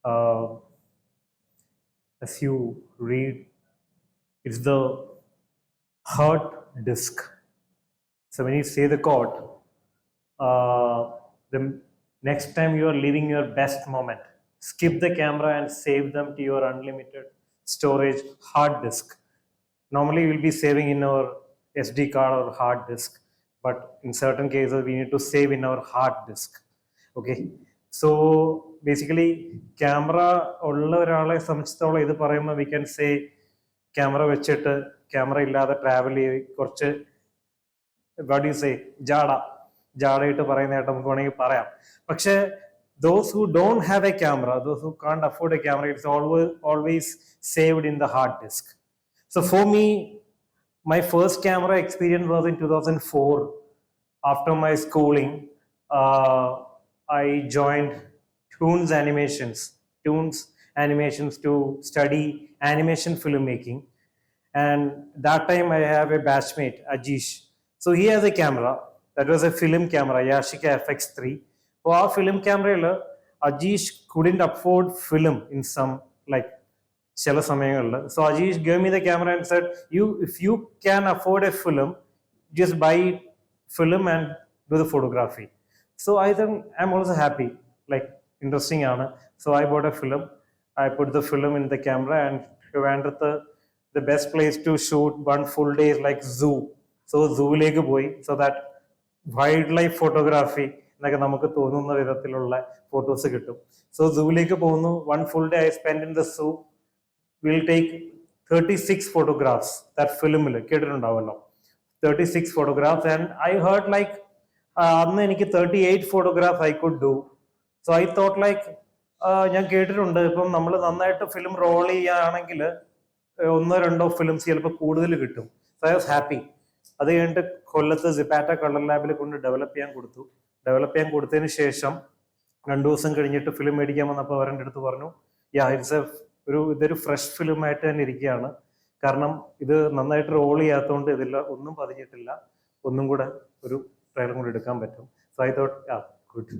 Uh, as you read, it's the hard disk. So when you say the quote, the next time you are living your best moment, skip the camera and save them to your unlimited storage hard disk. Normally we'll be saving in our SD card or hard disk, but in certain cases we need to save in our hard disk. Okay, so basically camera ulla orale samachithola idu parayumma we can say camera vechittu camera illade travel korchu what do you say ജാടയിട്ട് പറയുന്നതായിട്ട് നമുക്ക് വേണമെങ്കിൽ പറയാം. പക്ഷേ those who don't have a camera, those who can't afford a camera, it's always saved in the hard disk. So for me, my first camera experience was in 2004. After my schooling, I joined Toons Animations to study animation filmmaking. And that time I have a batchmate, Ajish. So he has a camera. That was a film camera, Yashica FX3. So our film camera, Ajish couldn't afford film in some like ചില സമയങ്ങളിൽ. So Ajish gave me the camera and said, if you can afford a film, just buy film and do the photography. So I think I'm also happy, like interesting aanu. So I bought a film. I put the film in the camera and went to the best place to shoot one full day is like zoo. So zoo-ലേക്ക് പോയി, so that wildlife photography എന്നൊക്കെ നമുക്ക് തോന്നുന്ന വിധത്തിലുള്ള photos കിട്ടും. So zoo-ലേക്ക് പോകുന്നു, one full day I spent in the zoo. We'll take 36 photographs. That film കേട്ടിട്ടുണ്ടാവല്ലോ, 36 photographs, and I heard like അന്ന് എനിക്ക് 38 photographs I could do. So I thought like ഞാൻ കേട്ടിട്ടുണ്ട് ഇപ്പം നമ്മൾ നന്നായിട്ട് ഫിലിം റോൾ ചെയ്യുകയാണെങ്കിൽ ഒന്നോ രണ്ടോ ഫിലിംസ് ചിലപ്പോൾ കൂടുതൽ കിട്ടും. So I was happy. അത് കഴിഞ്ഞിട്ട് കൊല്ലത്ത് സിപ്പാറ്റ കളർ ലാബിൽ കൊണ്ട് ഡെവലപ്പ് ചെയ്യാൻ കൊടുത്തതിന് ശേഷം 2 ദിവസം കഴിഞ്ഞിട്ട് ഫിലിം മേടിക്കാൻ വന്നപ്പോൾ അവരുടെ അടുത്ത് പറഞ്ഞു, ഇതൊരു ഫ്രഷ് ഫിലിം ആയിട്ട് തന്നെ ഇരിക്കുകയാണ്, കാരണം ഇത് നന്നായിട്ട് റോൾ ചെയ്യാത്തതുകൊണ്ട് ഇതില്ല ഒന്നും പതിഞ്ഞിട്ടില്ല, ഒന്നും കൂടെ ഒരു ട്രയലും കൂടെ എടുക്കാൻ പറ്റും. So I thought good.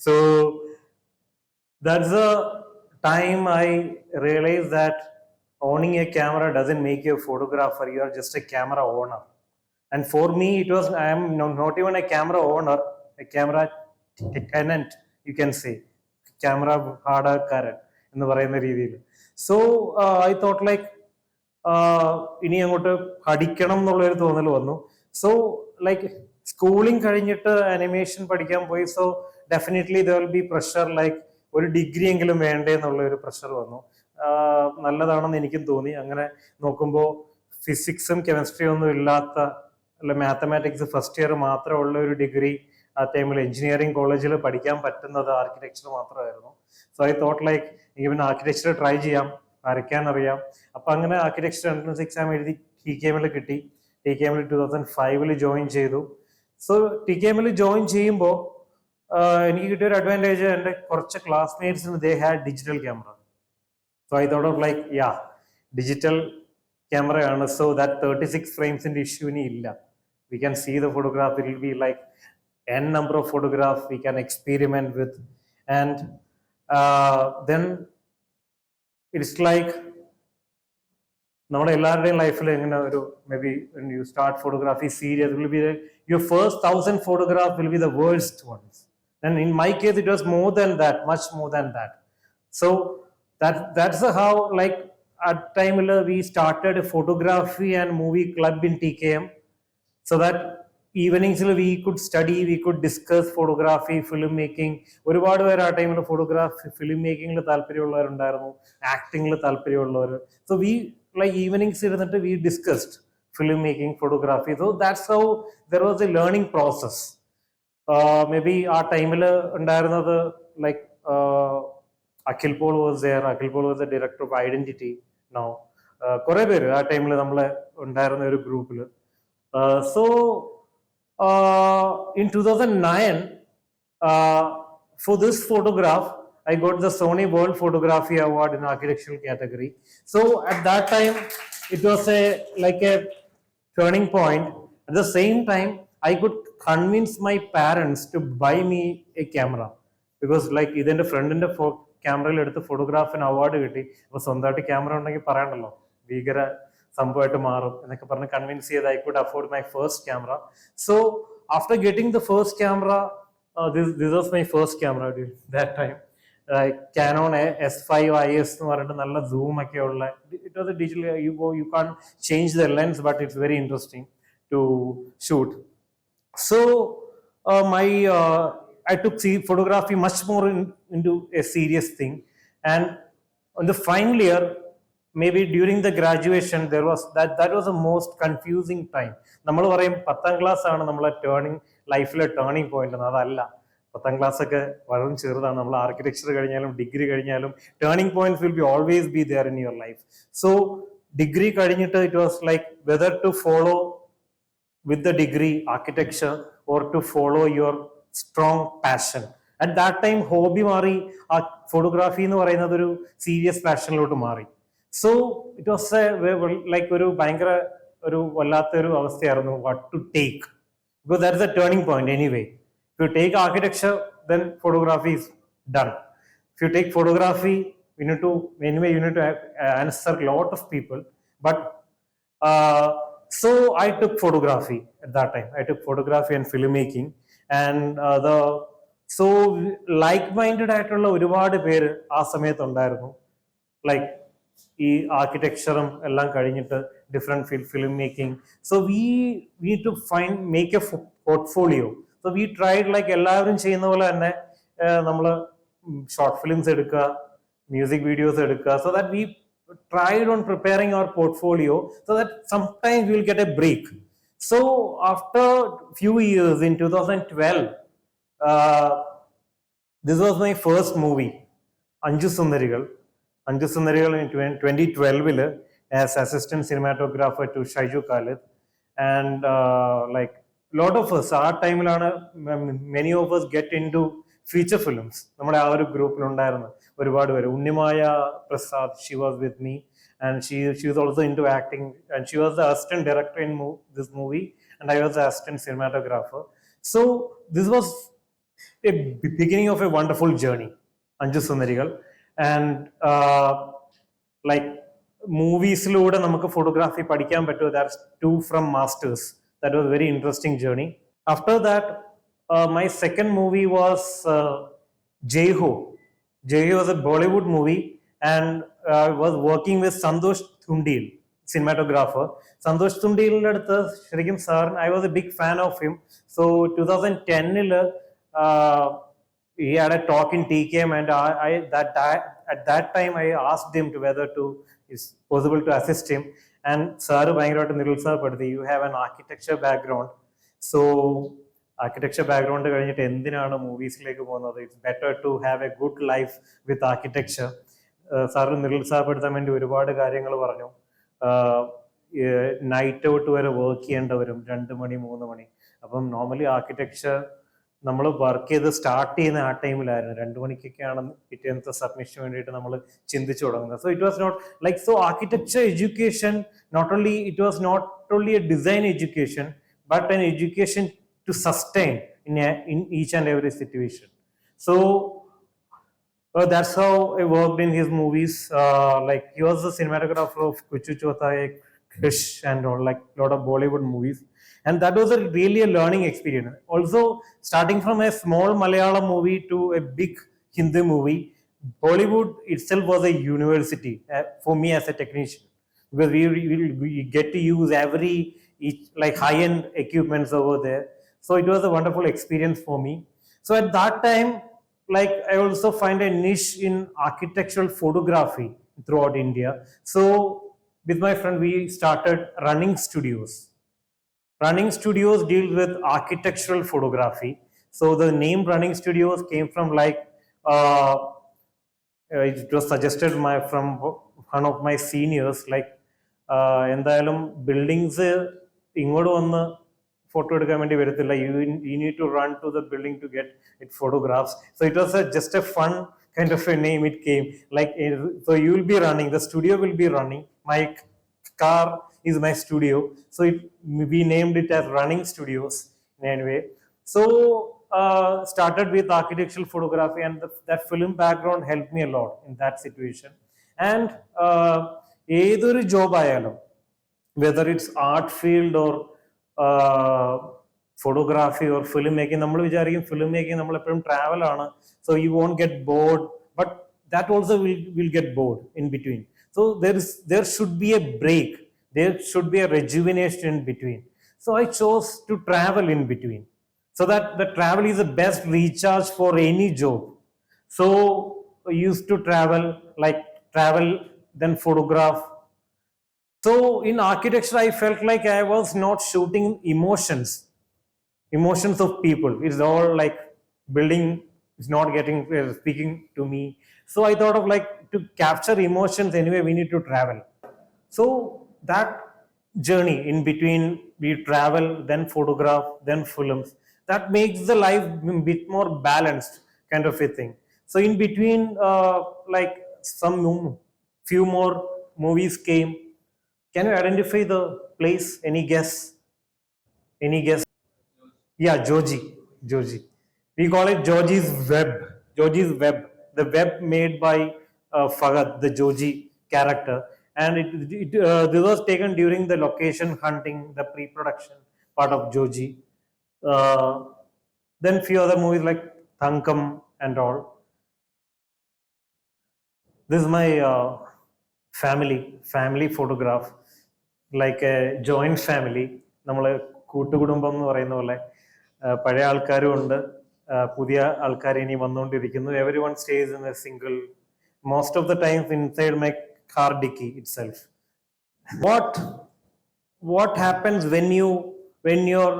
So that's the time I realized that owning a camera doesn't make you a photographer, you are just a camera owner. And for me it was, I am not even a camera owner, a camera tenant, you can say, camera വാടകക്കാരൻ എന്ന് പറയുന്ന രീതിയിൽ. So I thought like ഇനി അങ്ങോട്ട് പഠിക്കണം എന്നുള്ളൊരു തോന്നൽ വന്നു. So like schooling കഴിഞ്ഞിട്ട് അനിമേഷൻ പഠിക്കാൻ പോയി. So definitely there will be pressure, like ഒരു ഡിഗ്രി എങ്കിലും വേണ്ടേ എന്നുള്ള ഒരു പ്രഷർ വന്നു. നല്ലതാണെന്ന് എനിക്കും തോന്നി. അങ്ങനെ നോക്കുമ്പോൾ ഫിസിക്സും കെമിസ്ട്രിയും ഒന്നും ഇല്ലാത്ത, അല്ല മാത്തമാറ്റിക്സ് ഫസ്റ്റ് ഇയർ മാത്രമുള്ള ഒരു ഡിഗ്രി ആ ടൈമിൽ എഞ്ചിനീയറിംഗ് കോളേജിൽ പഠിക്കാൻ പറ്റുന്നത് ആർക്കിടെക്ചർ മാത്രമായിരുന്നു. സോ ഐ തോട്ട് ലൈക്ക് എനിക്ക് പിന്നെ ആർക്കിടെക്ചർ ട്രൈ ചെയ്യാം, വരയ്ക്കാൻ അറിയാം. അപ്പം അങ്ങനെ ആർക്കിടെക്ചർ എൻട്രൻസ് എക്സാം എഴുതി TKM കിട്ടി. TKM 2005 ജോയിൻ ചെയ്തു. സോ TKM ജോയിൻ ചെയ്യുമ്പോൾ എനിക്ക് കിട്ടിയൊരു അഡ്വാൻറ്റേജ്, എൻ്റെ കുറച്ച് ക്ലാസ്മേറ്റ്സിന് they had digital camera. So I thought of like digital ക്യാമറയാണ്. സോ ദാറ്റ് 36 ഫ്രെയിംസിന്റെ ഇഷ്യൂ ഇനി ഇല്ല. We can see the photograph, it will be like n number of photographs we can experiment with. And then it's like നമ്മുടെ എല്ലാവരുടെയും ലൈഫിൽ എങ്ങനെ ഒരു maybe when you start photography serious, will be your first 1000 photographs will be the worst ones. And in my case it was more than that, much more than that. So that's how like at time we started a photography and movie club in TKM, so that evenings we could study, we could discuss photography, film making. ഒരുപാട് പേര് ആ ടൈമിൽ photography film മേക്കിങ്ങിൽ താല്പര്യമുള്ളവരുണ്ടായിരുന്നു, ആക്ടിങ്ങിൽ താല്പര്യമുള്ളവർ. So we like evenings ഇരുന്നിട്ട് we discussed film making, photography. So that's how there was a learning process. Maybe ആ ടൈമിൽ ഉണ്ടായിരുന്നത് like Akhil Paul was there. Akhil Paul was the director of Identity now. കുറെ പേര് ആ ടൈമിൽ നമ്മളെ ഉണ്ടായിരുന്ന ഒരു ഗ്രൂപ്പിൽ. So in 2009 for this photograph I got the Sony World Photography Award in architectural category. So at that time it was like a turning point. At the same time I could convince my parents to buy me a camera, because like ഇതെന്റെ ഫ്രണ്ടിന്റെ ക്യാമറയിൽ എടുത്ത് ഫോട്ടോഗ്രാഫിന് award കിട്ടി. അപ്പൊ സ്വന്തമായിട്ട് camera ഉണ്ടെങ്കിൽ പറയണ്ടല്ലോ, ഭീകര സംഭവമായിട്ട് മാറും എന്നൊക്കെ പറഞ്ഞ് കൺവിൻസ് ചെയ്ത് I could afford my first camera. So after getting the first camera, this was my first camera during that time. Canon S5 IS എന്ന് പറഞ്ഞിട്ട് നല്ല സൂം ഒക്കെ ഉള്ള, it was A digital, you can't change the lens, but it's very interesting to shoot. So I took photography much more into a serious thing, and on the final year, maybe during the graduation, there was that was the most confusing time. നമ്മൾ പറയും 10th class ആണ് നമ്മളെ ലൈഫിലെ turning point എന്ന്. അതല്ല, 10th class ഒക്കെ വളരെ ചെറുതാണ്. നമ്മൾ ആർക്കിടെക്ചർ കഴിഞ്ഞാലും ഡിഗ്രി കഴിഞ്ഞാലും turning points will be always be there in your life. So degree കഴിഞ്ഞിട്ട് it was like whether to follow with the degree architecture or to follow your strong passion. At that time hobby മാറി, ആ photography എന്ന് പറയുന്നത് ഒരു serious പാഷനിലോട്ട് മാറി. So it was like ഒരു ഭയങ്കര ഒരു വല്ലാത്തൊരു അവസ്ഥയായിരുന്നു, what to take, because that is a turning point anyway. If you take architecture, then photography is done. If you take photography, you need to answer a lot of people. But so I took photography at that time. I took photography and filmmaking, and so like-minded ആയിട്ടുള്ള ഒരുപാട് പേര് ആ സമയത്ത് ഉണ്ടായിരുന്നു. Like ഈ ആർക്കിടെക്ചറും എല്ലാം കഴിഞ്ഞിട്ട് different film making. So we need to make a portfolio. So we tried like എല്ലാവരും ചെയ്യുന്ന പോലെ തന്നെ നമ്മൾ ഷോർട്ട് ഫിലിംസ് എടുക്കുക, മ്യൂസിക് വീഡിയോസ് എടുക്കുക. So that we tried on preparing our portfolio so that sometimes we will get a break. So after few years, in 2012, this was my first movie, Anju Sundarigal in 2012 as assistant cinematographer to Shaiju Khalid. And like lot of us, our time many of us get into feature films. നമ്മുടെ ആ ഒരു ഗ്രൂപ്പിലുണ്ടായിരുന്നു ഒരുപാട് പേര്. Unnimaya Prasad, she was with me, and she was also into acting, and she was the assistant director in this movie, and I was the assistant cinematographer. So this was a beginning of a wonderful journey, Anju Sundarigal. And like മൂവീസിലൂടെ നമുക്ക് photography പഠിക്കാൻ പറ്റുമോ, that's two from masters. That was a very interesting journey. After that, my second movie was Jai Ho. Jai Ho was a Bollywood movie, and I was working with Santosh Thundil, cinematographer. Santosh Thundil അടുത്ത് ശരിക്കും sir, I was a big fan of him. So 2010 he had a talk in TKM, and at that time I asked him to whether is possible to assist him. And sir ഭയങ്കരമായിട്ട് നിരുത്സാഹപ്പെടുത്തി, you have an architecture background, so architecture background കഴിഞ്ഞിട്ട് എന്തിനാണ് മൂവീസിലേക്ക് പോകുന്നത്, it's better to have a good life with architecture. Sir നിരുത്സാഹപ്പെടുത്താൻ വേണ്ടി ഒരുപാട് കാര്യങ്ങൾ പറഞ്ഞു. നൈറ്റ് ഔട്ട് വരെ വർക്ക് ചെയ്യേണ്ട വരും, 2 മണി 3 മണി. അപ്പം നോർമലി ആർക്കിടെക്ചർ നമ്മൾ വർക്ക് ചെയ്ത് സ്റ്റാർട്ട് ചെയ്യുന്ന ആ ടൈമിലായിരുന്നു. 2 മണിക്കൊക്കെയാണ് പിറ്റേന്നത്തെ സബ്മിഷന് വേണ്ടിയിട്ട് നമ്മൾ ചിന്തിച്ചു തുടങ്ങുന്നത്. So it was not like, so architecture education it was not only a design education, but an education to sustain in each and every situation. So that's how I worked in his movies. Like he was the cinematographer of Kuchu Chota Ek, Krish, and all, like lot of Bollywood movies. And that was really a learning experience. Also, starting from a small Malayalam movie to a big Hindi movie, Bollywood itself was a university for me as a technician, because we get to use each like high-end equipments over there. So it was a wonderful experience for me. So at that time, like I also find a niche in architectural photography throughout India. So with my friend, we started running studios. Running studios deal with architectural photography. So the name running studios came from like it was suggested from one of my seniors, like എന്തായാലും buildings ഇങ്ങോട്ട് വന്ന് photo എടുക്കാൻ വേണ്ടി വരത്തില്ല, you need to run to the building to get it photographs. So it was just a fun kind of a name it came. Like, so you will be running, the studio will be running, my car is my studio. So we named it as Running Studios in any way. So started with architectural photography, and that film background helped me a lot in that situation. And ഏതൊരു job ആയാലും, whether it's art field or photography or filmmaking, നമ്മൾ വിചാരിക്കും film making നമ്മൾ എപ്പോഴും travel ആണ്, so you won't get bored, but that also will get bored in between. So there should be a break, there should be a rejuvenation in between. So I chose to travel in between, so that the travel is the best recharge for any job. So I used to travel, like travel, then photograph. So in architecture, I felt like I was not shooting emotions of people. It's all like building is not getting speaking to me. So I thought of like, to capture emotions anyway, we need to travel. So that journey in between, we travel, then photograph, then films, that makes the life a bit more balanced kind of a thing. So in between, like few more movies came. Can you identify the place? Any guess? Any guess? Yeah, Joji. We call it Joji's Web. Joji's Web. The web made by Fagad, the Joji character. And this was taken during the location hunting, the pre-production part of Joji. Then few other movies like Thankam and all. This is my family photograph, like a joint family. നമ്മൾ കൂട്ടുകുടുംബം എന്ന് പറയുന്ന പോലെ പഴയ ആൾക്കാരും ഉണ്ട്, പുതിയ ആൾക്കാർ ഇനി വന്നുകൊണ്ടിരിക്കുന്നു. Every one stays in a single, most of the times inside my car dickey it What happens when your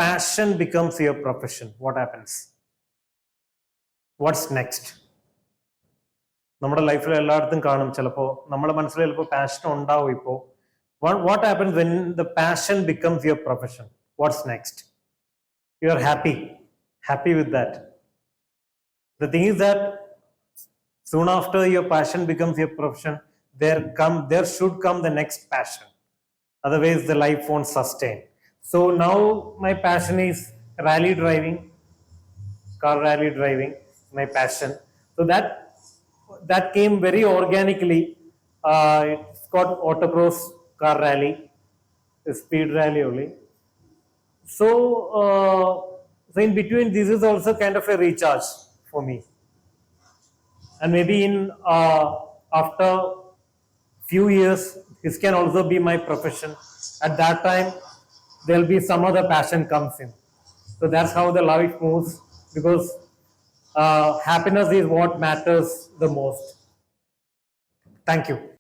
passion becomes your profession? What happens? What's next? നമ്മുടെ ലൈഫിൽ എല്ലായിടത്തും കാണും, ചിലപ്പോൾ നമ്മുടെ മനസ്സിൽ ചിലപ്പോൾ പാഷൻ ഉണ്ടാവും. ഇപ്പോൾ what happens when the passion becomes your profession? What's next? You are happy with that. The thing is that soon after your passion becomes your profession, there should come the next passion, otherwise the life won't sustain. So now my passion is rally driving, car rally driving, my passion. So that came very organically. It's called autocross car rally, speed rally only. So in between, this is also kind of a recharge for me. And maybe in after few years, this can also be my profession. At that time, there'll be some other passion comes in. So that's how the life moves, because happiness is what matters the most. Thank you.